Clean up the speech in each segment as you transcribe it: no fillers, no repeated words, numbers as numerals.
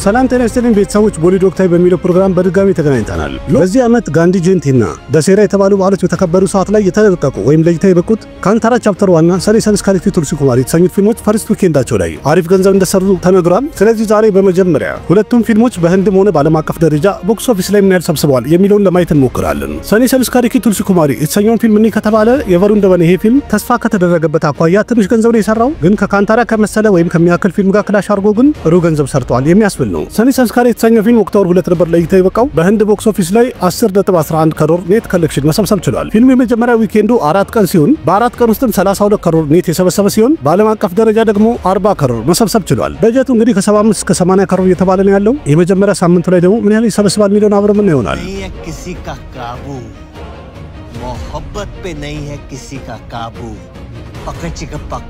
ሰላም ጤና ይስጥልኝ ቤተሰቦች፣ ቦሊውድ ወቅታዊ በሚለው ፕሮግራም በድጋሚ ተገናኝተናል። በዚህ ዓመት ጋንዲ ጀየንቲና ደሴራ የተባሉ በዓሎች በተከበሩ ሰዓት ላይ የተለቀቁ ወይም ለእይታ የበቁት ካንታራ ቻፕተር 1 እና ሰኔ ሰንስካሪቲ ቱልሲ ኩማር የተሰኙት ፊልሞች ፈርስት ዊኬንዳቸው ላይ አሪፍ ገንዘብ እንደሰሩ ተነግሯል። ስለዚህ ዛሬ በመጀመሪያ ሁለቱም ፊልሞች በህንድም ሆነ በዓለም አቀፍ ደረጃ ቦክስ ኦፊስ ላይ ምን ያህል ሰብስበዋል የሚለውን ለማየት እንሞክራለን። ሰኔ ሰንስካሪቲ ቱልሲ ኩማር የተሰኘውን ፊልም እኔ ከተባለ የቨሩን ደቨን ይሄ ፊልም ተስፋ ከተደረገበት አኳያ ትንሽ ገንዘብ ነው የሰራው፣ ግን ከካንታራ ከመሰለ ወይም ከሚያክል ፊልም ጋር ክላሽ አድርጎ ግን ሩ ገንዘብ ሰርቷል የሚያስብል ነው። ሰኔ ሰንስካሪቲ የተሰኘው ፊልም ኦክቶበር 2 ነበር ለእይታ የበቃው። በህንድ ቦክስ ኦፊስ ላይ 10.11 ከሮር ኔት ኮሌክሽን መሰብሰብ ችሏል። ፊልሙ የመጀመሪያ ዊኬንዱ 4 ቀን ሲሆን በ4 ቀን ውስጥም 32 ከሮር ኔት የሰበሰበ ሲሆን በዓለም አቀፍ ደረጃ ደግሞ 40 ከሮር መሰብሰብ ችሏል። በጀቱ እንግዲህ ከ75 እስከ 80 ከሮር እየተባለ ነው ያለው። የመጀመሪያ ሳምንቱ ላይ ደግሞ ምን ያህል ይሰበስባል የሚለውን አብረን ምን ይሆናል። किसी का काबू मोहब्बत पे नहीं है किसी का काबू पकचिकपक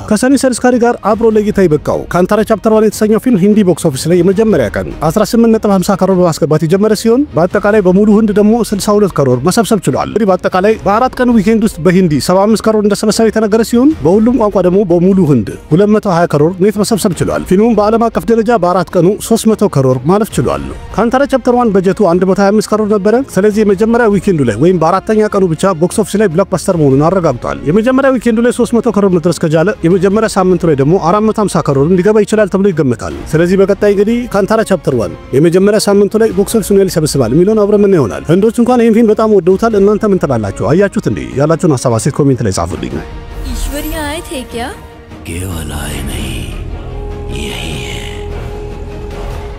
ከሰኔ ሰንስካሪ ጋር አብሮ ለእይታ የበቃው ካንታራ ቻፕተር 1 የተሰኘው ፊልም ሂንዲ ቦክስ ኦፊስ ላይ የመጀመሪያ ቀን 18.50 ከሮር በማስገባት የጀመረ ሲሆን በአጠቃላይ በሙሉ ህንድ ደግሞ 62 ከሮር መሰብሰብ ችሏል። እንግዲህ በአጠቃላይ በ4 ቀን ዊኬንድ ውስጥ በሂንዲ 75 ከሮር እንደሰበሰበ የተነገረ ሲሆን በሁሉም ቋንቋ ደግሞ በሙሉ ህንድ 220 ከሮር ኔት መሰብሰብ ችሏል። ፊልሙም በዓለም አቀፍ ደረጃ በ4 ቀኑ 300 ከሮር ማለፍ ችሏል። ካንታራ ቻፕተር 1 በጀቱ 125 ከሮር ነበረ። ስለዚህ የመጀመሪያ ዊኬንዱ ላይ ወይም በአራተኛ ቀኑ ብቻ ቦክስ ኦፊስ ላይ ብሎክባስተር መሆኑን አረጋግጧል። የመጀመሪያ ዊኬንዱ ላይ 300 ከሮር መድረስ ከቻለ የመጀመሪያ ሳምንቱ ላይ ደግሞ 450 ከሮር እንዲገባ ይችላል ተብሎ ይገመታል። ስለዚህ በቀጣይ እንግዲህ ካንታራ ቻፕተር 1 የመጀመሪያ ሳምንቱ ላይ ቦክስ ኦፊስ ምን ይሰበስባል የሚለውን አብረን ምን ይሆናል። ህንዶች እንኳን ይሄን ፊልም በጣም ወደውታል። እናንተ ምን ትላላችሁ? አያችሁት እንዴ? ያላችሁን ሐሳብ አስተያየት ኮሜንት ላይ ጻፉልኝ። ईश्वरी आए थे क्या? केवल आए नहीं, यही है।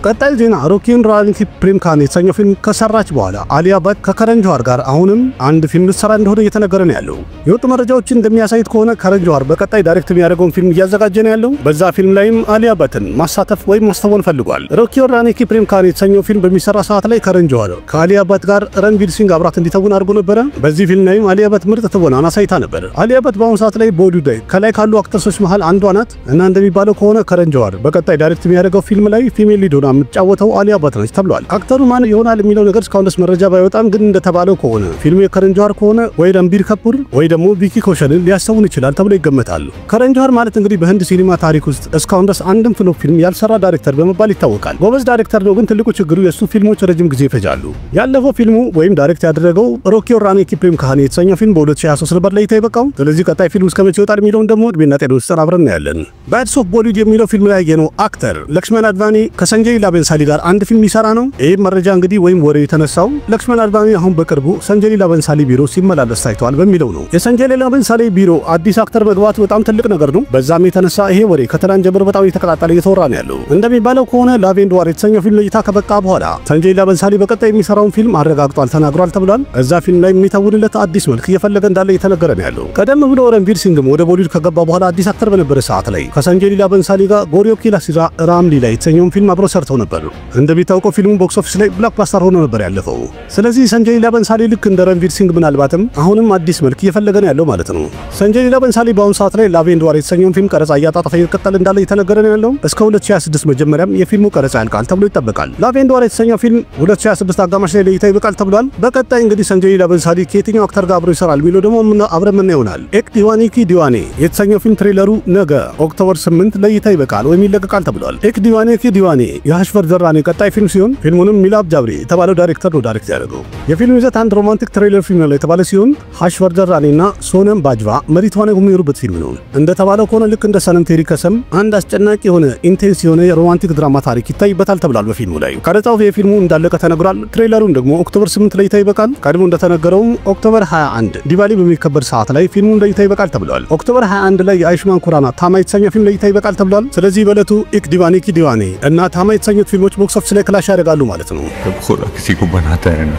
ቀጣይ ዜና ሮኪን ራኒኪ ፕሬም ካን የተሰኘው ፊልም ከሰራች በኋላ አሊያ ባት ከከረን ጆሃር ጋር አሁንም አንድ ፊልም ልትሰራ እንደሆነ እየተነገረ ነው ያለው። የወጡ መረጃዎችን እንደሚያሳዩት ከሆነ ከረን ጆሃር በቀጣይ ዳይሬክት የሚያደርገውን ፊልም እያዘጋጀ ነው ያለው። በዛ ፊልም ላይም አሊያ ባትን ማሳተፍ ወይም ማስተዋወን ፈልጓል። ሮኪን ራኒኪ ፕሬም ካን የተሰኘው ፊልም በሚሰራ ሰዓት ላይ ከረን ጆሃር ከአሊያ ባት ጋር ረንቪር ሲንግ አብራት እንዲተውን አድርጎ ነበረ። በዚህ ፊልም ላይም አሊያ ባት ምርጥ ትወናን አሳይታ ነበር። አሊያ ባት በአሁኑ ሰዓት ላይ ቦሊውድ ላይ ከላይ ካሉ አክተርሶች መሃል አንዷ ናት እና እንደሚባለው ከሆነ ከረን ጆሃር በቀጣይ ዳይሬክት የሚያደርገው ፊልም ላይ ፊሜል ሊድ ሆና የምትጫወተው አሊያ ባት ነች ተብሏል። አክተሩ ማን ይሆናል የሚለው ነገር እስካሁን ድረስ መረጃ ባይወጣም ግን እንደተባለው ከሆነ ፊልሙ የከረን ጆሃር ከሆነ ወይ ረንቪር ከፑር ወይ ደግሞ ቪኪ ኮሸልን ሊያስተውን ይችላል ተብሎ ይገመታል። ከረን ጆሃር ማለት እንግዲህ በህንድ ሲኒማ ታሪክ ውስጥ እስካሁን ድረስ አንድም ፍሎፕ ፊልም ያልሰራ ዳይሬክተር በመባል ይታወቃል። ጎበዝ ዳይሬክተር ነው፣ ግን ትልቁ ችግሩ የሱ ፊልሞች ረጅም ጊዜ ይፈጃሉ። ያለፈው ፊልሙ ወይም ዳይሬክት ያደረገው ሮኪን ራኒኪ ፕሬም ካን የተሰኘው ፊልም በ2023 ነበር ለእይታ የበቃው። ስለዚህ ቀጣይ ፊልም እስከመቼ ይወጣል የሚለውን ደግሞ እድሜና ጤና ውስጥ አብረን እናያለን። ባድስ ኦፍ ቦሊውድ የሚለው ፊልም ላይ ያየነው አክተር ለክሽመን አድቫኒ ከሰንጀይ ሊላ በንሳሊ ጋር አንድ ፊልም ይሰራ ነው። ይህ መረጃ እንግዲህ ወይም ወሬ የተነሳው ለክሽመን አድቫኒ አሁን በቅርቡ ሰንጀይ ሊላ በንሳሊ ቢሮ ሲመላለስ ታይቷል በሚለው ነው። የሰንጀይ ሊላ በንሳሊ ቢሮ አዲስ አክተር መግባት በጣም ትልቅ ነገር ነው። በዛም የተነሳ ይሄ ወሬ ከትናንት ጀምሮ በጣም እየተቀጣጠለ እየተወራ ነው ያለው። እንደሚባለው ከሆነ ላቭ ኤንድ ዋር የተሰኘው ፊልም ለእይታ ከበቃ በኋላ ሰንጀይ ሊላ በንሳሊ በቀጣይ የሚሰራውን ፊልም አረጋግጧል፣ ተናግሯል ተብሏል። እዛ ፊልም ላይ የሚተውንለት አዲስ መልክ እየፈለገ እንዳለ እየተነገረ ነው ያለው። ቀደም ብሎ ረንቪር ሲንግም ወደ ቦሊውድ ከገባ በኋላ አዲስ አክተር በነበረ ሰዓት ላይ ከሰንጀይ ሊላ በንሳሊ ጋር ጎሪዮኪ ላሲራ ራምሊ ላይ የተሰኘውን ፊልም አብሮ ሰርተው ነበር። እንደሚታወቀው ፊልሙ ቦክስ ኦፊስ ላይ ብሎክባስተር ሆኖ ነበር ያለፈው። ስለዚህ ሰንጀይ ሊላ በንሳሊ ልክ እንደ ረንቪር ሲንግ ምናልባትም አሁንም አዲስ መልክ እየፈለገ ነው ያለው ማለት ነው። ሰንጀይ ሊላ በንሳሊ በአሁኑ ሰዓት ላይ ላቭ ኤንድ ዋር የተሰኘውን ፊልም ቀረጻ እያጣጣፈ እየቀጠለ እንዳለ እየተነገረ ነው ያለው። እስከ 2026 መጀመሪያም የፊልሙ ቀረጻ ያልቃል ተብሎ ይጠበቃል። ላቭ ኤንድ ዋር የተሰኘው ፊልም 2026 አጋማሽ ላይ ለእይታ ይበቃል ተብሏል። በቀጣይ እንግዲህ ሰንጀይ ሊላ በንሳሊ ከየትኛው አክተር ጋር አብሮ ይሰራል የሚለው ደግሞ አብረን ምን ይሆናል። ኤክ ዲዋኒ ኪ ዲዋኔ የተሰኘው ፊልም ትሬለሩ ነገ ኦክቶበር 8 ለእይታ ይበቃል ወይም ይለቀቃል ተብሏል። ኤክ ዲዋኔ ኪ ዲዋኔ የሐሽቨር ዘራኔ ቀጣይ ፊልም ሲሆን ፊልሙንም ሚላብ ጃብሪ የተባለው ዳይሬክተር ነው ዳይሬክት ያደረገው። የፊልሙ ይዘት አንድ ሮማንቲክ ትሬለር ፊልም ላይ የተባለ ሲሆን ሐሽቨር ዘራኔና ሶነም ባጅዋ መሪ ተዋናይ ሆነው የሚሰሩበት ፊልም ነው። እንደተባለው ከሆነ ልክ እንደ ሰነም ቴሪ ከሰም አንድ አስጨናቂ የሆነ ኢንቴንስ የሆነ የሮማንቲክ ድራማ ታሪክ ይታይበታል ተብሏል። በፊልሙ ላይ ቀረጻው የፊልሙ እንዳለቀ ተነግሯል። ትሬለሩን ደግሞ ኦክቶበር 8 ለእይታ ይበቃል። ቀድሞ እንደተነገረው ኦክቶበር 21 ዲዋሊ በሚከበር ሰዓት ላይ ፊልሙ ለእይታ ይበቃል ተብሏል። ኦክቶበር 21 ላይ የአይሽማን ኩራና ታማ የተሰኘ ፊልም ለእይታ ይበቃል ተብሏል። ስለዚህ በዕለቱ ኤክ ዲዋኔ ኪ ዲዋኔ እና ታማ የተሰኙት ፊልሞች ቦክስ ኦፊስ ላይ ክላሽ ያደርጋሉ ማለት ነው። खुदा किसी को बनाता है ना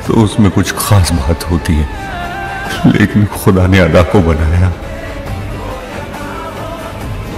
तो उसमें कुछ खास बात होती है, लेकिन खुदा ने अदा को बनाया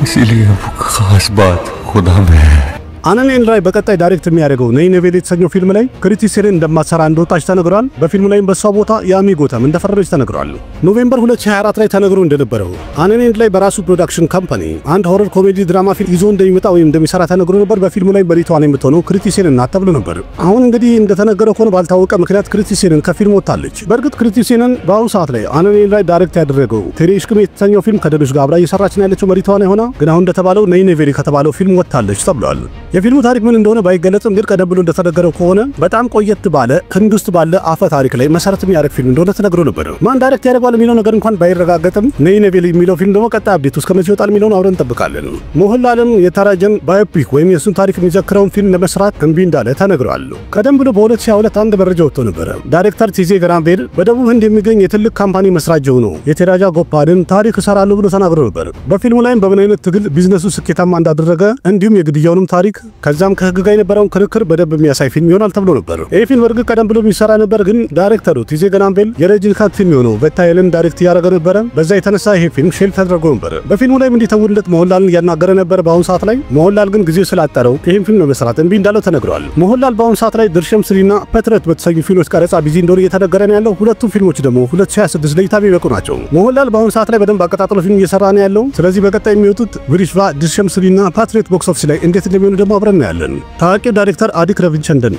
इसीलिए वो खास बात खुदा में है। አነን ኤንድራይ በቀጣይ ዳይሬክት የሚያደርገው ነይ ኔቬል የተሰኘው ፊልም ላይ ክሪቲ ሴሪን እንደማትሰራ እንደወጣች ተነግሯል። በፊልሙ ላይም በሷ ቦታ ያሚ ጎተም እንደፈረደች ተነግሯል። ኖቬምበር 2024 ላይ ተነግሮ እንደነበረው አነን ኤንድራይ በራሱ ፕሮዳክሽን ካምፓኒ አንድ ሆረር ኮሜዲ ድራማ ፊልም ይዞ እንደሚመጣ ወይም እንደሚሰራ ተነግሮ ነበር። በፊልሙ ላይ በሪቷን የምትሆነው ክሪቲ ሴሪን ናት ተብሎ ነበር። አሁን እንግዲህ እንደተነገረው ከሆነ ባልታወቀ ምክንያት ክሪቲ ሴሪን ከፊልሙ ወጣለች። በእርግጥ ክሪቲ ሴሪን በአሁኑ ሰዓት ላይ አነን ኤንድራይ ዳይሬክት ያደረገው ቴሪ ኢሽክም የተሰኘው ፊልም ከደኑሽ ጋር አብራ እየሰራች ነው ያለችው መሪቷን የሆነ ግን አሁን እንደተባለው ነይ ኔቬል ከተባለው ፊልም ወጣለች ተብሏል። የፊልሙ ታሪክ ምን እንደሆነ ባይገለጽም ግን ቀደም ብሎ እንደተነገረው ከሆነ በጣም ቆየት ባለ ህንድ ውስጥ ባለ አፈ ታሪክ ላይ መሰረት የሚያደርግ ፊልም እንደሆነ ተነግሮ ነበር። ማን ዳይሬክት ያደርጋል የሚለው ነገር እንኳን ባይረጋገጥም ነይ ኔቬል የሚለው ፊልም ደግሞ ቀጣይ አፕዴት ውስጥ ከመቼ ይወጣል የሚለውን አብረን እንጠብቃለን። ሞህንላልም የተራጀን ባዮፒክ ወይም የሱን ታሪክ የሚዘክረውን ፊልም ለመስራት እምቢ እንዳለ ተነግሯል። ቀደም ብሎ በ2022 አንድ መረጃ ወጥቶ ነበር። ዳይሬክተር ቲዜ ገራምቤል በደቡብ ህንድ የሚገኝ የትልቅ ካምፓኒ መስራች ሆኖ የቴራጃ ጎፓልን ታሪክ እሰራለሁ ብሎ ተናግሮ ነበር። በፊልሙ ላይም በምን አይነት ትግል ቢዝነሱ ስኬታማ እንዳደረገ እንዲሁም የግድያውንም ታሪክ ከዛም ከህግ ጋር የነበረውን ክርክር በደንብ የሚያሳይ ፊልም ይሆናል ተብሎ ነበር። ይህ ፊልም በእርግጥ ቀደም ብሎ የሚሰራ ነበር፣ ግን ዳይሬክተሩ ቲዜ ገራምቤል የረጅን ካት ፊልም የሆነው በታይልን ዳይሬክት ያደረገ ነበር። በዛ የተነሳ ይሄ ፊልም ሼል ተደርጎ ነበር። በፊልሙ ላይ እንዲተውለት ሞህንላልን እያናገረ ነበር። በአሁኑ ሰዓት ላይ ሞህንላል ግን ጊዜው ስላጠረው ይህን ፊልም ለመስራት እምቢ እንዳለው ተነግሯል። ሞህንላል በአሁኑ ሰዓት ላይ ድርሸም ስሪና ፐትረት በተሰኙ ፊልሞች ቀረጻ ቢዚ እንደሆነ እየተነገረ ነው ያለው። ሁለቱም ፊልሞች ደግሞ 2026 ለእይታ የሚበቁ ናቸው። ሞህንላል በአሁኑ ሰዓት ላይ በደንብ አቀጣጥሎ ፊልም እየሰራ ነው ያለው። ስለዚህ በቀጣይ የሚወጡት ብሪሽቫ ድርሸም ስሪና ፓትሬት ቦክስ ኦፊስ ላይ እንዴት እንደሚሆኑ ደግሞ አብረን እናያለን። ታዋቂው ዳይሬክተር አዲክ ረቪቸንደን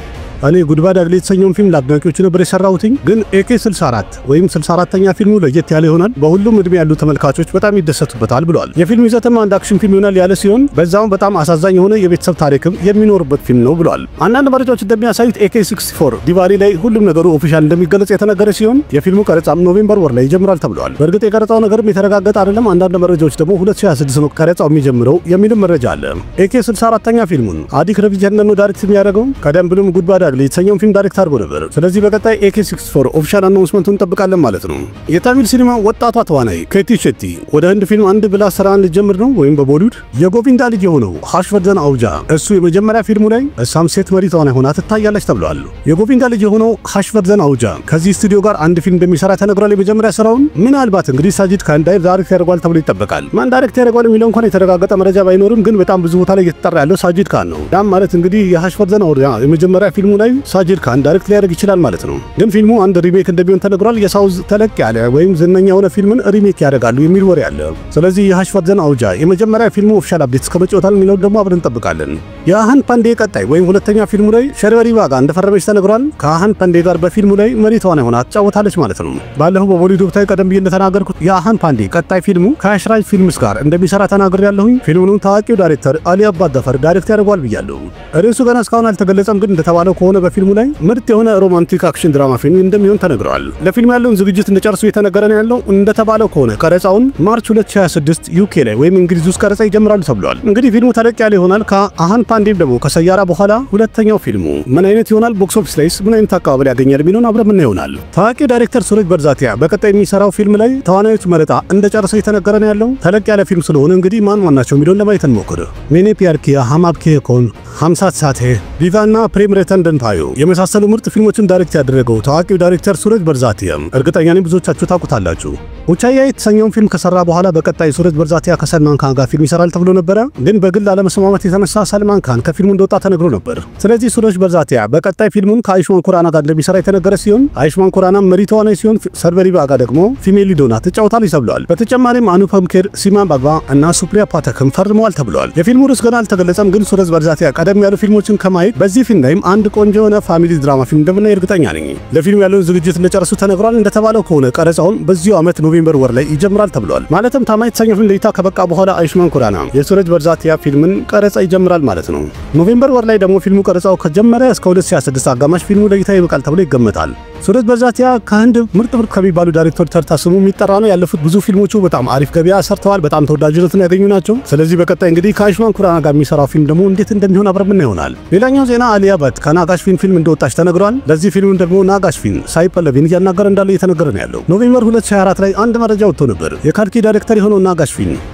እኔ ጉድባድ አግሊ የተሰኘውን ፊልም ለአድናቂዎች ነበር የሰራሁትኝ፣ ግን AK64 ወይም 64ኛ ፊልሙ ለየት ያለ ይሆናል። በሁሉም እድሜ ያሉ ተመልካቾች በጣም ይደሰቱበታል ብለዋል። የፊልም ይዘትም አንድ አክሽን ፊልም ይሆናል ያለ ሲሆን በዛውም በጣም አሳዛኝ የሆነ የቤተሰብ ታሪክም የሚኖርበት ፊልም ነው ብለዋል። አንዳንድ መረጃዎች እንደሚያሳዩት AK64 ዲቫሊ ላይ ሁሉም ነገሩ ኦፊሻል እንደሚገለጽ የተነገረ ሲሆን የፊልሙ ቀረጻም ኖቬምበር ወር ላይ ይጀምራል ተብሏል። በእርግጥ የቀረጻው ነገርም የተረጋገጠ አይደለም። አንዳንድ መረጃዎች ደግሞ 2026 ነው ቀረጻው የሚጀምረው የሚልም መረጃ አለ። AK64ኛ ፊልሙን አዲክ ረቪቸንደን ነው ዳይሬክት የሚያደርገው። ቀደም ብሎም ጉድባድ አግሊ የተሰኘውን ፊልም ዳይሬክት አድርጎ ነበር። ስለዚህ በቀጣይ AK64 ኦፊሻል አናውንስመንቱን እንጠብቃለን ማለት ነው። የታሚል ሲኒማ ወጣቷ ተዋናይ ኬቲ ሼቲ ወደ ህንድ ፊልም አንድ ብላ ስራን ልጀምር ነው ወይም በቦሊውድ የጎቪንዳ ልጅ የሆነው ሃርሽቨርደን አሁጃ እሱ የመጀመሪያ ፊልሙ ላይ እሷም ሴት መሪ ተዋናይ ሆና ትታያለች ተብሏል። የጎቪንዳ ልጅ የሆነው ሃርሽቨርደን አሁጃ ከዚህ ስቱዲዮ ጋር አንድ ፊልም እንደሚሰራ ተነግሯል። የመጀመሪያ ስራውን ምናልባት እንግዲህ ሳጂድ ካን ዳይሬክት ያደርጋል ተብሎ ይጠበቃል። ማን ዳይሬክት ያደርጋል የሚለው እንኳን የተረጋገጠ መረጃ ባይኖርም ግን በጣም ብዙ ቦታ ላይ እየተጠራ ያለው ሳጂድ ካን ነው። ዳም ማለት እንግዲህ የሃርሽቨርደን አሁጃ የመጀመሪያ ፊልሙ ላይ ሳጂድ ካን ዳይሬክት ሊያደርግ ይችላል ማለት ነው። ግን ፊልሙ አንድ ሪሜክ እንደሚሆን ተነግሯል። የሳውዝ ተለቅ ያለ ወይም ዝነኛ የሆነ ፊልምን ሪሜክ ያደርጋሉ የሚል ወሬ አለ። ስለዚህ የሃርሽቨርደን አሁጃ የመጀመሪያ ፊልሙ ኦፊሻል አፕዴትስ ከመጪውታል የሚለው ደግሞ አብረን እንጠብቃለን። የአሃን ፓንዴ ቀጣይ ወይም ሁለተኛ ፊልሙ ላይ ሸርበሪ ዋጋ እንደፈረመች ተነግሯል። ከአሃን ፓንዴ ጋር በፊልሙ ላይ መሪ ተዋናይ ሆና ትጫወታለች ማለት ነው። ባለፈው በቦሊውድ ወቅታዊ ቀደም ብዬ እንደተናገርኩት የአሃን ፓንዴ ቀጣይ ፊልሙ ከአሽራጅ ፊልምስ ጋር እንደሚሰራ ተናግሬያለሁኝ። ፊልሙንም ታዋቂው ዳይሬክተር አሊ አባዳፈር ዳይሬክት ያደርጓል ብያለሁ። ርዕሱ ገና እስካሁን አልተገለጸም፣ ግን እንደተባለው ከሆነ በፊልሙ ላይ ምርጥ የሆነ ሮማንቲክ አክሽን ድራማ ፊልም እንደሚሆን ተነግሯል። ለፊልሙ ያለውን ዝግጅት እንደጨርሱ የተነገረ ነው ያለው። እንደተባለው ከሆነ ቀረጻውን ማርች 2026 ዩኬ ላይ ወይም እንግሊዝ ውስጥ ቀረጻ ይጀምራሉ ተብሏል። እንግዲህ ፊልሙ ተለቅ ያለ ይሆናል። ከአሃን ፓንዴም ደግሞ ከሰያራ በኋላ ሁለተኛው ፊልሙ ምን አይነት ይሆናል፣ ቦክስ ኦፊስ ላይስ ምን አይነት አቀባበል ያገኛል የሚለውን አብረን ምን ይሆናል። ታዋቂው ዳይሬክተር ሱረጅ በርዛቲያ በቀጣይ የሚሰራው ፊልም ላይ ተዋናዮች መረጣ እንደጨረሰ የተነገረ ነው ያለው። ተለቅ ያለ ፊልም ስለሆነ እንግዲህ ማን ናቸው የሚለውን ለማየት እንሞክር። ሜኔ ፒያር ኪያ፣ हम आपके कौन፣ हम साथ साथ हैं፣ ቪቫና ፕሬም ረተንደን ታዩ የመሳሰሉ ምርጥ ፊልሞችን ዳይሬክት ያደረገው ታዋቂው ዳይሬክተር ሱረጅ በርዛቲያ እርግጠኛ ነኝ ብዙዎቻችሁ ታውቁታላችሁ። ኡቻያ የተሰኘውን ፊልም ከሰራ በኋላ በቀጣይ ሱረጅ በርዛቲያ ከሰልማን ካን ጋር ፊልም ይሰራል ተብሎ ነበረ። ግን በግል አለመስማማት የተነሳ ሰልማን ካን ከፊልሙ እንደወጣ ተነግሮ ነበር። ስለዚህ ሱረጅ በርዛቲያ በቀጣይ ፊልሙን ከአይሽማን ኩራና ጋር እንደሚሰራ የተነገረ ሲሆን አይሽማን ኩራና መሪ ተዋናይ ሲሆን ሸርበሪ ዋጋ ደግሞ ፊሜል ሊድ ሆና ትጫወታለች ተብሏል። በተጨማሪም አኑፐም ኬር፣ ሲማን ባግባ እና ሱፕሪያ ፓተክም ፈርመዋል ተብሏል። የፊልሙ ርዕስ ገና አልተገለጸም። ግን ሱረጅ በርዛቲያ ቀደም ያሉ ፊልሞችን ከማየት በዚህ ፊልም ላይም አንድ ቆንጆ የሆነ ፋሚሊ ድራማ ፊልም እንደምናይ እርግጠኛ ነኝ። ለፊልሙ ያለውን ዝግጅት እንደጨረሱ ተነግሯል። እንደተባለው ከሆነ ቀረጻውን በዚሁ ዓመት ኖቬምበር ወር ላይ ይጀምራል ተብሏል። ማለትም ታማኝ የተሰኘው ፊልም ለእይታ ከበቃ በኋላ አይሽማን ኩራና የሱረጅ በርዛቲያ ፊልምን ቀረጻ ይጀምራል ማለት ነው። ኖቬምበር ወር ላይ ደግሞ ፊልሙ ቀረጻው ከጀመረ እስከ 2026 አጋማሽ ፊልሙ ለእይታ ይበቃል ተብሎ ይገመታል። ሱረጅ በርዛቲያ ከህንድ ምርጥ ከሚባሉ ዳይሬክተሮች ተርታ ስሙ የሚጠራ ነው። ያለፉት ብዙ ፊልሞቹ በጣም አሪፍ ገበያ ሰርተዋል፣ በጣም ተወዳጅነትን ያገኙ ናቸው። ስለዚህ በቀጣይ እንግዲህ ከአይሽማን ኩራና ጋር የሚሰራው ፊልም ደግሞ እንዴት እንደሚሆን አብረን ምን ይሆናል። ሌላኛው ዜና አሊያ በት ከናጋሽ ፊልም እንደወጣች ተነግሯል። ለዚህ ፊልም ደግሞ ናጋሽ ሳይ ፐለቪን እያናገረ እንዳለ እየተነገረ ነው ያለው። ኖቬምበር 2024 ላይ አንድ መረጃ ወጥቶ ነበር። የካርኪ ዳይሬክተር የሆነው ናጋሽ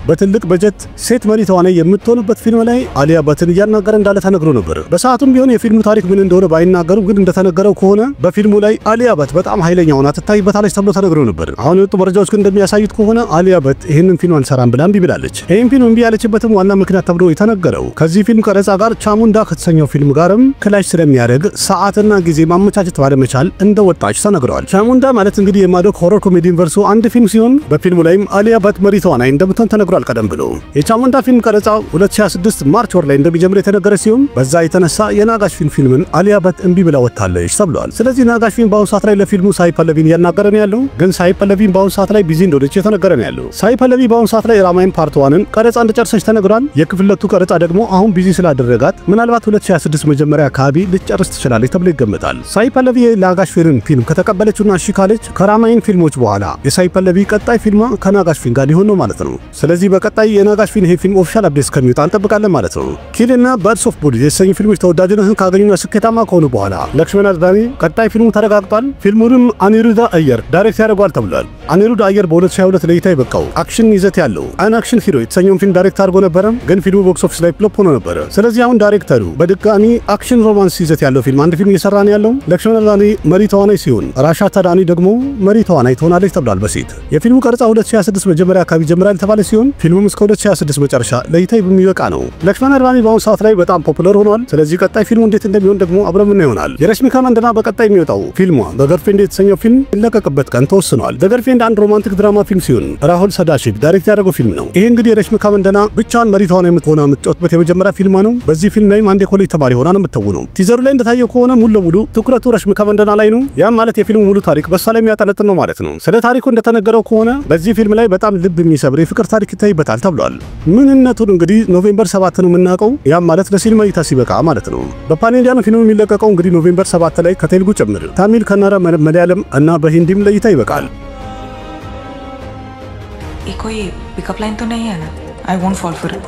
በትልቅ በጀት ሴት መሪ ተዋናይ የምትሆንበት ፊልም ላይ አሊያ በትን እያናገረ እንዳለ ተነግሮ ነበር። በሰዓቱም ቢሆን የፊልሙ ታሪክ ምን እንደሆነ ባይናገሩም ግን እንደተነገረው ከሆነ በፊልሙ ላይ አሊያ በት በጣም ኃይለኛ ሆና ትታይበታለች ተብሎ ተነግሮ ነበር። አሁን የወጡ መረጃዎች ግን እንደሚያሳዩት ከሆነ አሊያ በት ይህንን ፊልም አንሰራም ብላ እምቢ ብላለች። ይህን ፊልም እምቢ ያለችበትም ዋና ምክንያት ተብሎ የተነገረው ከዚህ ፊልም ቀረጻ ጋር ቻሙንዳ ከተሰኘው ፊልም ጋርም ክላሽ ስለሚያደርግ ሰዓትና ጊዜ ማመቻቸት ባለመቻል እንደወጣች ተነግረዋል። ቻሙንዳ ማለት እንግዲህ የማዶክ ሆረር ኮሜዲ ዩኒቨርሱ አንድ ፊልም ሲሆን በፊልሙ ላይም አሊያ በት መሪ ተዋናይ እንደምትሆን ተነግሯል። ቀደም ብሎ የቻሙንዳ ፊልም ቀረጻ 2026 ማርች ወር ላይ እንደሚጀምር የተነገረ ሲሆን በዛ የተነሳ የናጋሽ ፊልምን አሊያ በት እምቢ ብላ ወጣለች ተብሏል። ስለዚህ ናጋሽ ፊልም በአሁኑ ሰዓት ላይ ለፊልሙ ሳይ ፐለቪን እያናገረ ነው ያለው። ግን ሳይ ፐለቪን በአሁኑ ሰዓት ላይ ቢዚ እንደሆነች የተነገረ ነው ያለው። ሳይ ፐለቪ በአሁኑ ሰዓት ላይ ራማይን ፓርት 1ን ቀረጻ እንደጨረሰች ተነግሯል። የክፍለቱ ቀረጻ ደግሞ አሁን ቢዚ ስላደረጋት ምናልባት 2026 መጀመሪያ አካባቢ ልትጨርስ ትችላለች ተብሎ ይገመታል። ሳይ ፐለቪ የናጋሽ ፊልም ከተቀበለችውና እሺ ካለች ከራማይን ፊልሞች በኋላ የሳይ ፐለቪ ቀጣይ ፊልም ከናጋሽ ፊልም ጋር ሊሆን ነው ማለት ነው። ስለዚህ በቀጣይ የናጋሽ ፊልም ይሄ ፊልም ኦፊሻል አፕዴት እስከሚወጣ እንጠብቃለን ማለት ነው። ኪል እና ባርድስ ኦፍ ቦዲ የተሰኙ ፊልሞች ተወዳጅነትን ካገኙና ስኬታማ ከሆኑ በኋላ ለክሽመን አርዳኒ ቀጣይ ፊልሙ ተረጋግጧል። ፊልሙንም አኒሩዳ አየር ዳይሬክት ያደርጓል ተብሏል። አኒሩዳ አየር በ2022 ለእይታ የበቃው አክሽን ይዘት ያለው አን አክሽን ሂሮ የተሰኘውን ፊልም ዳይሬክት አድርጎ ነበረ። ግን ፊልሙ ቦክስ ኦፊስ ላይ ፍሎፕ ሆኖ ነበረ። ስለዚህ አሁን ዳይሬክተሩ በድጋሚ አክሽን ሮማንስ ይዘት ያለው ፊልም አንድ ፊልም እየሰራ ነው ያለው። ለክሽመን አርዳኒ መሪ ተዋናይ ሲሆን ራሻ ታዳኒ ደግሞ መሪ ተዋናይ ትሆናለች ተብሏል በሴት። የፊልሙ ቀረጻ 2026 መጀመሪያ አካባቢ ጀምራል የተባለ ሲሆን ፊልሙም እስከ 2026 መጨረሻ ለእይታ የሚበቃ ነው። ለክሽመን አርዳኒ በአሁኑ ሰዓት ላይ በጣም ፖፑላር ሆኗል። ስለዚህ ቀጣይ ፊልሙ እንዴት እንደሚሆን ደግሞ አብረን ምን ይሆናል። የረሽሚካ መንደና በቀጣይ የሚወጣው ፊልሟ በገርፍሬንድ የተሰኘው ፊልም ይለቀቅበት ቀን ተወስኗል። ገርፍሬንድ አንድ ሮማንቲክ ድራማ ፊልም ሲሆን ራሁል ሰዳሺቭ ዳይሬክት ያደረገው ፊልም ነው። ይሄ እንግዲህ የረሽሚካ መንደና ብቻዋን መሪ ተዋናይ የምትጫወትበት የመጀመሪያ ፊልሟ ነው። በዚህ ፊልም ላይም አንድ የኮሌጅ ተማሪ ሆና ነው የምትተውነው። ቲዘሩ ላይ እንደታየው ከሆነ ሙሉ ለሙሉ ትኩረቱ ረሽሚካ መንደና ላይ ነው። ያም ማለት የፊልሙ ሙሉ ታሪክ በሷ ላይ የሚያጠነጥን ነው ማለት ነው። ስለ ታሪኩ እንደተነገረው ከሆነ በዚህ ፊልም ላይ በጣም ልብ የሚሰብር የፍቅር ታሪክ ይታይበታል ተብሏል። ምንነቱን እንግዲህ ኖቬምበር 7 ነው የምናውቀው። ያም ማለት ለሲኒማ እይታ ሲበቃ ማለት ነው። በፓን ኢንዲያ ነው ፊልሙ የሚለቀቀው እንግዲህ ኖቬምበር 7 ላይ ከቴሉጉ ጭምር ታሚል፣ ከነራ፣ መለያለም እና በሂንዲም ለእይታ ይበቃል። कोई पिकअप लाइन तो नहीं है ना? I won't fall for it.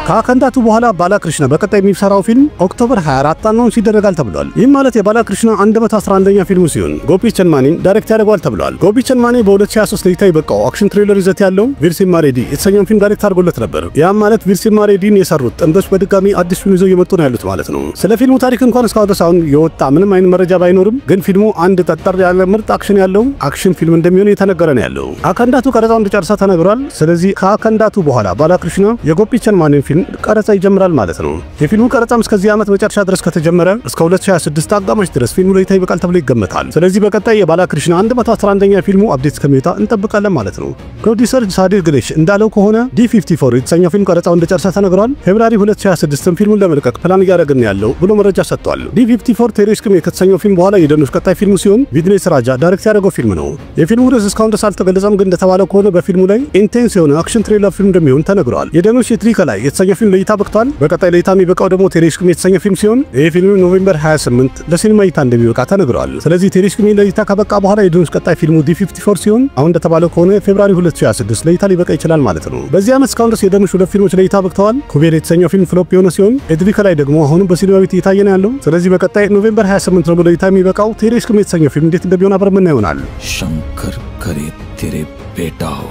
ከአከንዳቱ በኋላ ባላክሪሽና በቀጣይ የሚሰራው ፊልም ኦክቶበር 24 አናውንስ ይደረጋል ተብሏል። ይህ ማለት የባላክሪሽና 111ኛ ፊልሙ ሲሆን ጎፒ ቸንማኒን ዳይሬክት ያደርጋል ተብሏል። ጎፒ ቸንማኒ በ2023 ለእይታ የበቃው አክሽን ትሪለር ይዘት ያለው ቪርሲማ ሬዲ የተሰኘውን ፊልም ዳይሬክት አድርጎለት ነበር። ያም ማለት ቪርሲማ ሬዲን የሰሩት ጥንዶች በድጋሚ አዲስ ፊልም ይዘው እየመጡ ነው ያሉት ማለት ነው። ስለ ፊልሙ ታሪክ እንኳን እስካሁን ድረስ አሁን የወጣ ምንም አይነት መረጃ ባይኖርም ግን ፊልሙ አንድ ጠጠር ያለ ምርጥ አክሽን ያለው አክሽን ፊልም እንደሚሆን የተነገረ ነው ያለው። አከንዳቱ ቀረጻውን እንደጨረሰ ተነግሯል። ስለዚህ ከአከንዳቱ በኋላ ባላክሪሽና የጎፒ ቸንማኒን ፊልም ቀረጻ ይጀምራል ማለት ነው። የፊልሙ ቀረጻም እስከዚህ ዓመት መጨረሻ ድረስ ከተጀመረ እስከ 2026 አጋማሽ ድረስ ፊልሙ ለእይታ ይበቃል ተብሎ ይገመታል። ስለዚህ በቀጣይ የባላክሪሽና 111ኛ ፊልሙ አፕዴት እስከሚወጣ እንጠብቃለን ማለት ነው። ፕሮዲውሰር ሳዲር ግሌሽ እንዳለው ከሆነ ዲ54 የተሰኘው ፊልም ቀረጻው እንደጨረሰ ተነግሯል። ፌብሩዋሪ 2026 ፊልሙን ለመልቀቅ ፕላን እያደረግን ያለው ብሎ መረጃ ሰጥቷል። ዲ54 ቴሬስክም ከተሰኘው ፊልም በኋላ የደኖች ቀጣይ ፊልሙ ሲሆን ቪድኔስ ራጃ ዳይሬክት ያደረገው ፊልም ነው። የፊልሙ ርዕስ እስካሁን ድረስ አልተገለጸም። ግን እንደተባለው ከሆነ በፊልሙ ላይ ኢንቴንስ የሆነ አክሽን ትሪለር ፊልም እንደሚሆን ተነግሯል። የደኖች የትሪካ ላይ የተሰኘው ፊልም ለእይታ በቅቷል። በቀጣይ ለእይታ የሚበቃው ደግሞ ቴሬስክሚ የተሰኘ ፊልም ሲሆን ይህ ፊልም ኖቬምበር 28 ለሲኒማ እይታ እንደሚበቃ ተነግሯል። ስለዚህ ቴሬስክሚ ለእይታ ከበቃ በኋላ የደኖች ቀጣይ ፊልሙ ዲ54 ሲሆን አሁን እንደተባለው ከሆነ ፌብሩዋሪ 2026 ለእይታ ሊበቃ ይችላል ማለት ነው። በዚህ ዓመት እስካሁን ድረስ የደኖች ሁለት ፊልሞች ለእይታ በቅተዋል። ኩቤር የተሰኘው ፊልም ፍሎፕ የሆነ ሲሆን ኤድሪካ ላይ ደግሞ አሁንም በሲኒማ ቤት እየታየ ነው ያለው። ስለዚህ በቀጣይ ኖቬምበር 28 ነው ለእይታ የሚበቃው ቴሬስክሚ የተሰኘው ፊልም እንዴት እንደሚሆን አብረን ምን ይሆናል። शंकर करे तेरे बेटा हो,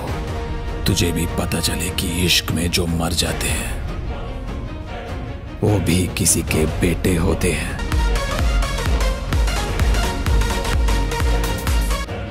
तुझे भी पता चले कि इश्क में जो मर जाते हैं वो भी किसी के बेटे होते हैं।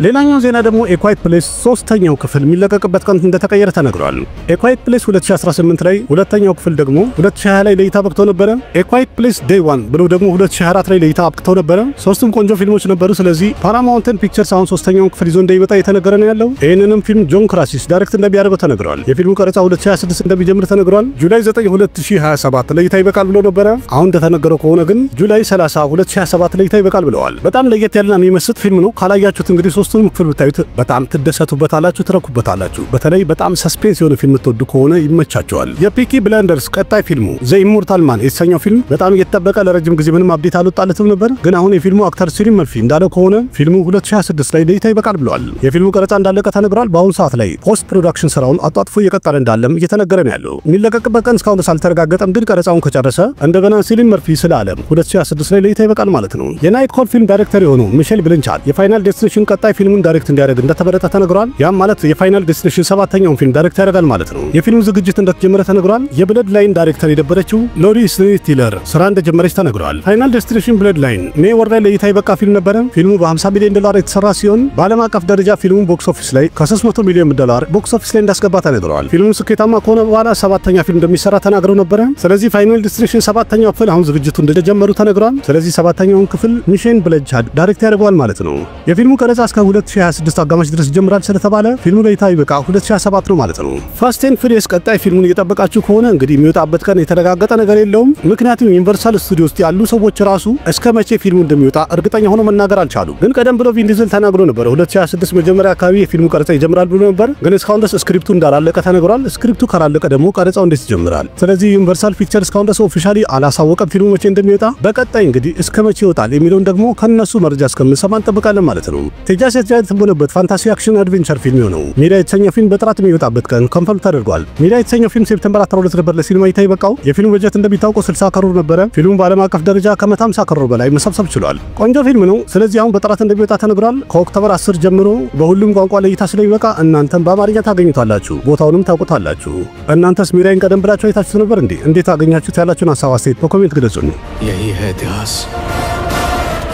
ሌላኛው ዜና ደግሞ ኤኳይት ፕሌስ ሶስተኛው ክፍል የሚለቀቅበት ቀን እንደተቀየረ ተነግሯል። ኤኳይት ፕሌስ 2018 ላይ ሁለተኛው ክፍል ደግሞ 2020 ላይ ለእይታ በቅቶ ነበረ። ኤኳይት ፕሌስ ዴይ 1 ብሎ ደግሞ 2024 ላይ ለእይታ በቅቶ ነበረ። ሶስቱም ቆንጆ ፊልሞች ነበሩ። ስለዚህ ፓራማውንትን ፒክቸርስ አሁን ሶስተኛውን ክፍል ይዞ እንደሚመጣ የተነገረ ነው ያለው። ይህንንም ፊልም ጆን ክራሲስ ዳይሬክት እንደሚያደርገው ተነግሯል። የፊልሙ ቀረጻ 2026 እንደሚጀምር ተነግሯል። ጁላይ 9 2027 ለእይታ ይበቃል ብሎ ነበረ። አሁን እንደተነገረው ከሆነ ግን ጁላይ 30 2027 ለእይታ ይበቃል ብለዋል። በጣም ለየት ያለና የሚመስጥ ፊልም ነው። ካላያችሁት እንግዲህ ሶስቱንም ክፍል ብታዩት በጣም ትደሰቱበታላችሁ፣ ትረኩበታላችሁ። በተለይ በጣም ሰስፔንስ የሆነ ፊልም ትወዱ ከሆነ ይመቻቸዋል። የፒኪ ብላይንደርስ ቀጣይ ፊልሙ ዘ ኢሞርታል ማን የተሰኘው ፊልም በጣም እየተጠበቀ ለረጅም ጊዜ ምንም አፕዴት አልወጣለትም ነበር። ግን አሁን የፊልሙ አክተር ሲሊን መርፊ እንዳለው ከሆነ ፊልሙ 2026 ላይ ለእይታ ይበቃል ብለዋል። የፊልሙ ቀረጻ እንዳለቀ ተነግሯል። በአሁኑ ሰዓት ላይ ፖስት ፕሮዳክሽን ስራውን አጣጥፎ እየቀጠለ እንዳለም እየተነገረ ነው ያለው። የሚለቀቅበት ቀን እስካሁን ድረስ አልተረጋገጠም። ግን ቀረጻውን ከጨረሰ እንደገና ሲሊን መርፊ ስለ ዓለም 2026 ላይ ለእይታ ይበቃል ማለት ነው። የናይት ኮል ፊልም ዳይሬክተር የሆነው ሚሼል ብልንቻት የፋይናል ዴስቲኔሽን ቀጣይ ፊልሙን ዳይሬክት እንዲያደርግ እንደተመረጠ ተነግሯል። ያም ማለት የፋይናል ዴስቲኔሽን 7ኛውን ፊልም ዳይሬክት ያደርጋል ማለት ነው። የፊልሙ ዝግጅት እንደተጀመረ ተነግሯል። የብለድ ላይን ዳይሬክተር የነበረችው ሎሪ ስኒቲለር ስራ እንደጀመረች ተነግሯል። ፋይናል ዴስቲኔሽን ብለድ ላይን ሜይ ወር ላይ ለእይታ የበቃ ፊልም ነበረ። ፊልሙ በ50 ሚሊዮን ዶላር የተሰራ ሲሆን በዓለም አቀፍ ደረጃ ፊልሙ ቦክስ ኦፊስ ላይ ከ300 ሚሊዮን ዶላር ቦክስ ኦፊስ ላይ እንዳስገባ ተነግሯል። ፊልሙ ስኬታማ ከሆነ በኋላ 7ኛ ፊልም እንደሚሰራ ተናግረው ነበረ። ስለዚህ ፋይናል ዴስቲኔሽን 7ኛው ክፍል አሁን ዝግጅቱ እንደጀመሩ ተነግሯል። ስለዚህ 7ኛውን ክፍል ሚሼን ብለድቻድ ዳይሬክት ያደርገዋል ማለት ነው። የፊልሙ ቀረጻ እስከ 2026 አጋማሽ ድረስ ይጀምራል ስለተባለ ፊልሙ ለእይታ ይበቃ 2027 ነው ማለት ነው። ፋስት ኤንድ ፍሪየስ ቀጣይ ፊልሙን እየጠበቃችሁ ከሆነ እንግዲህ የሚወጣበት ቀን የተረጋገጠ ነገር የለውም። ምክንያቱም ዩኒቨርሳል ስቱዲዮ ውስጥ ያሉ ሰዎች ራሱ እስከ መቼ ፊልሙ እንደሚወጣ እርግጠኛ ሆኖ መናገር አልቻሉም። ግን ቀደም ብሎ ቪን ዲዝል ተናግሮ ነበር 2026 መጀመሪያ አካባቢ የፊልሙ ቀረጻ ይጀምራል ብሎ ነበር። ግን እስካሁን ድረስ ስክሪፕቱ እንዳላለቀ ተነግሯል። ስክሪፕቱ ካላለቀ ደግሞ ቀረጻው እንዴት ይጀምራል? ስለዚህ ዩኒቨርሳል ፒክቸር እስካሁን ድረስ ኦፊሻሊ አላሳወቀም ፊልሙ መቼ እንደሚወጣ። በቀጣይ እንግዲህ እስከ መቼ ይወጣል የሚለውን ደግሞ ከነሱ መረጃ እስከምንሰማ እንጠብቃለን ማለት ነው። ቴጃስ የተጃጀ ተቦለበት ፋንታሲ አክሽን አድቬንቸር ፊልም ነው። ሜዳ የተሰኘው ፊልም በጥራት የሚወጣበት ቀን ኮንፈርም ተደርጓል። ሜዳ የተሰኘው ፊልም ሴፕቴምበር 12 ነበር ለሲኒማ እይታ የበቃው። የፊልሙ በጀት እንደሚታወቀው 60 ከሮር ነበረ። ፊልሙ በዓለም አቀፍ ደረጃ ከ150 ከሮር በላይ መሰብሰብ ችሏል። ቆንጆ ፊልም ነው። ስለዚህ አሁን በጥራት እንደሚወጣ ተነግሯል። ከኦክቶበር 10 ጀምሮ በሁሉም ቋንቋ ለእይታ ስለሚበቃ እናንተም በአማርኛ ታገኙታላችሁ፣ ቦታውንም ታውቁታላችሁ። እናንተስ ሜዳን ቀደም ብላችሁ አይታችሁት ነበር እንዴ? እንዴት አገኛችሁት? ያላችሁን ሐሳብ አስተያየት በኮሜንት ግለጹልኝ። यही है इतिहास,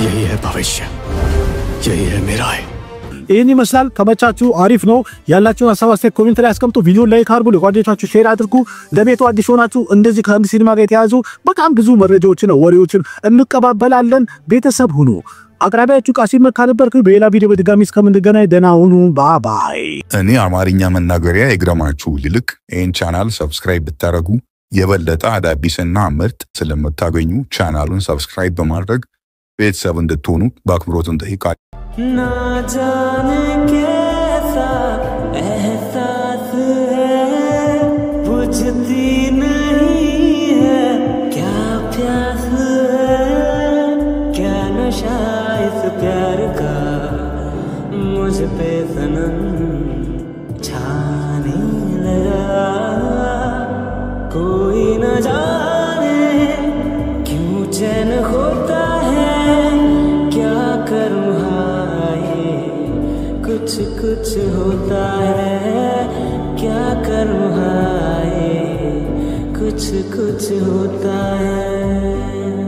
यही है भविष्य, यही है मेरा है। ይህን ይመስላል። ከመቻችሁ አሪፍ ነው። ያላችሁን ሐሳብ አስተያየት ኮሜንት ላይ አስቀምጡ። ቪዲዮ ላይክ አድርጉ፣ ለጓደኞቻችሁ ሼር አድርጉ። ለቤቱ አዲስ ሆናችሁ እንደዚህ ከህንድ ሲኒማ ጋር የተያዙ በጣም ብዙ መረጃዎችን ወሬዎችን እንቀባበላለን። ቤተሰብ ሁኑ። አቅራቢያችሁ ቃሲም መካ ነበር። በሌላ ቪዲዮ በድጋሚ እስከምንገናኝ ደህና ሁኑ። ባይ። እኔ አማርኛ መናገሪያ ይግረማችሁ ይልቅ ይህን ቻናል ሰብስክራይብ ብታደርጉ የበለጠ አዳዲስና ምርጥ ስለምታገኙ ቻናሉን ሰብስክራይብ በማድረግ ቤተሰብ እንድትሆኑ በአክብሮት እንጠይቃለን። ना जाने कैसा एहसास है, बुझती नहीं है क्या प्यास है, क्या नशा इस प्यार का मुझ पे सनम छाने लगा। कोई न जाने क्यों चैन होता है, क्या करूँ कुछ कुछ होता है, क्या करूँ हाय कुछ कुछ होता है।